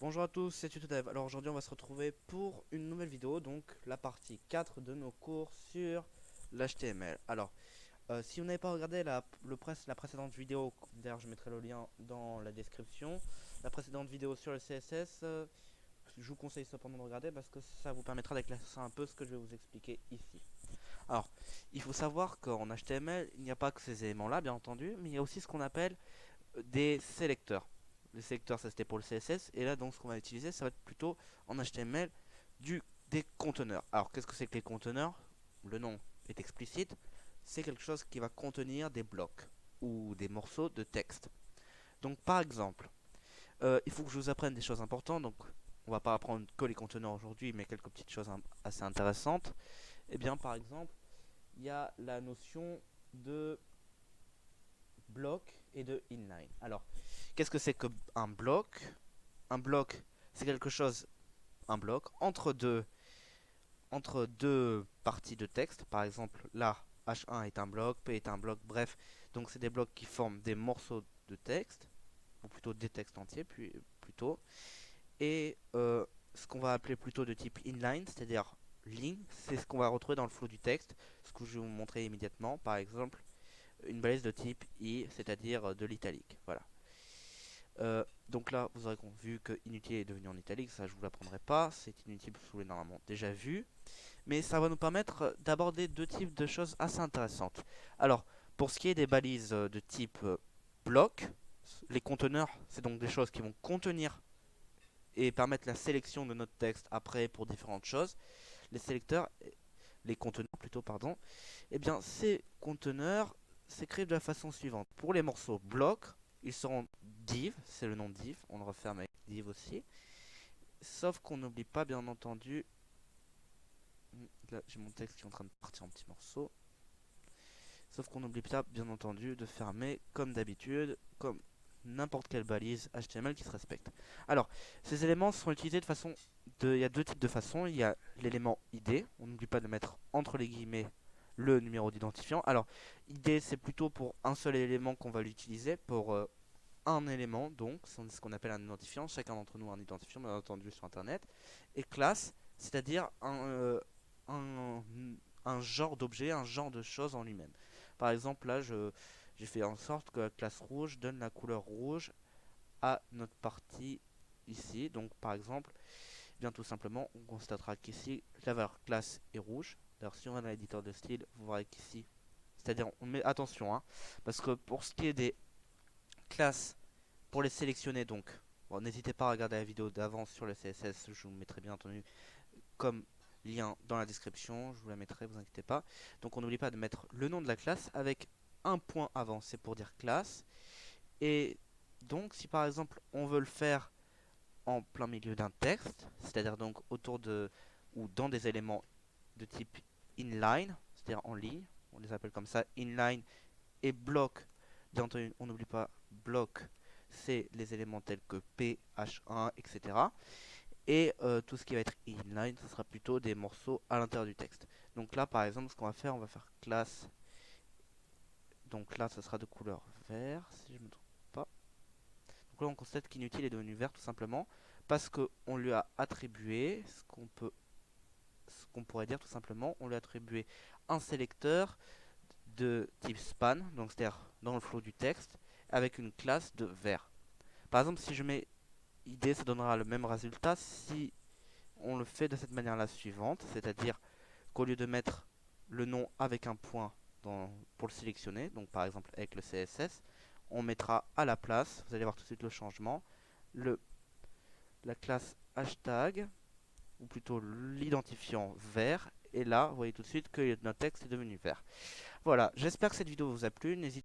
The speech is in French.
Bonjour à tous, c'est TutoDev. Alors aujourd'hui on va se retrouver pour une nouvelle vidéo, donc la partie 4 de nos cours sur l'HTML. Alors, si vous n'avez pas regardé la précédente vidéo, d'ailleurs je mettrai le lien dans la description, la précédente vidéo sur le CSS, je vous conseille cependant de regarder parce que ça vous permettra d'éclaircir un peu ce que je vais vous expliquer ici. Alors, il faut savoir qu'en HTML, il n'y a pas que ces éléments-là, bien entendu, mais il y a aussi ce qu'on appelle des sélecteurs. Le sélecteur, ça c'était pour le CSS, et là donc ce qu'on va utiliser, ça va être plutôt en HTML des conteneurs. Alors qu'est-ce que c'est que les conteneurs? Le nom est explicite, c'est quelque chose qui va contenir des blocs ou des morceaux de texte. Donc par exemple, il faut que je vous apprenne des choses importantes, donc on va pas apprendre que les conteneurs aujourd'hui, mais quelques petites choses assez intéressantes. Et bien par exemple, il y a la notion de bloc et de inline. Alors, qu'est-ce que c'est qu'un bloc? Un bloc, c'est quelque chose, un bloc, entre deux parties de texte. Par exemple, là, H1 est un bloc, P est un bloc, bref. Donc, c'est des blocs qui forment des morceaux de texte, ou plutôt des textes entiers, plutôt. Et ce qu'on va appeler plutôt de type inline, c'est-à-dire ligne, c'est ce qu'on va retrouver dans le flot du texte, ce que je vais vous montrer immédiatement. Par exemple, une balise de type I, c'est-à-dire de l'italique. Voilà. Donc là, vous aurez vu que inutile est devenu en italique, ça je vous l'apprendrai pas, c'est inutile, vous l'avez normalement déjà vu. Mais ça va nous permettre d'aborder deux types de choses assez intéressantes. Alors, pour ce qui est des balises de type bloc, les conteneurs, c'est donc des choses qui vont contenir et permettre la sélection de notre texte après pour différentes choses. Les sélecteurs, les conteneurs plutôt, pardon, et bien ces conteneurs s'écrivent de la façon suivante. Pour les morceaux blocs, ils seront div, c'est le nom div, on le referme avec div aussi. Sauf qu'on n'oublie pas bien entendu, là j'ai mon texte qui est en train de partir en petits morceaux. Sauf qu'on n'oublie pas bien entendu de fermer comme d'habitude, comme n'importe quelle balise HTML qui se respecte. Alors, ces éléments sont utilisés de façon... Il y a deux types de façons. Il y a l'élément ID, on n'oublie pas de mettre entre les guillemets le numéro d'identifiant. Alors, ID c'est plutôt pour un seul élément qu'on va l'utiliser, pour un élément, donc c'est ce qu'on appelle un identifiant. Chacun d'entre nous a un identifiant, bien entendu, sur Internet. Et classe, c'est-à-dire un, un genre d'objet, un genre de chose en lui-même. Par exemple, là, j'ai fait en sorte que la classe rouge donne la couleur rouge à notre partie ici. Donc, par exemple, eh bien tout simplement, on constatera qu'ici, la valeur classe est rouge. D'ailleurs, si on va dans l'éditeur de style, vous verrez qu'ici, c'est-à-dire, on met attention, hein, parce que pour ce qui est des classes, pour les sélectionner, donc, bon, n'hésitez pas à regarder la vidéo d'avant sur le CSS, je vous mettrai bien entendu comme lien dans la description, je vous la mettrai, vous inquiétez pas. Donc on n'oublie pas de mettre le nom de la classe avec un point avant, c'est pour dire classe. Et donc si par exemple on veut le faire en plein milieu d'un texte, c'est-à-dire donc autour de ou dans des éléments de type inline, c'est-à-dire en ligne, on les appelle comme ça, inline et bloc. Bien entendu, on n'oublie pas bloc, c'est les éléments tels que P, H1, etc. Et tout ce qui va être inline, ce sera plutôt des morceaux à l'intérieur du texte. Donc là, par exemple, ce qu'on va faire, on va faire classe. Donc là, ça sera de couleur vert, si je ne me trompe pas. Donc là, on constate qu'inutile est devenu vert tout simplement parce qu'on lui a attribué ce qu'on pourrait dire tout simplement, on lui a attribué un sélecteur de type span, donc c'est-à-dire dans le flow du texte, avec une classe de vert. Par exemple, si je mets ID, ça donnera le même résultat si on le fait de cette manière-là suivante, c'est-à-dire qu'au lieu de mettre le nom avec un point pour le sélectionner, donc par exemple avec le CSS, on mettra à la place, vous allez voir tout de suite le changement, le, la classe hashtag, ou plutôt l'identifiant vert, et là, vous voyez tout de suite que notre texte est devenu vert. Voilà, j'espère que cette vidéo vous a plu, n'hésitez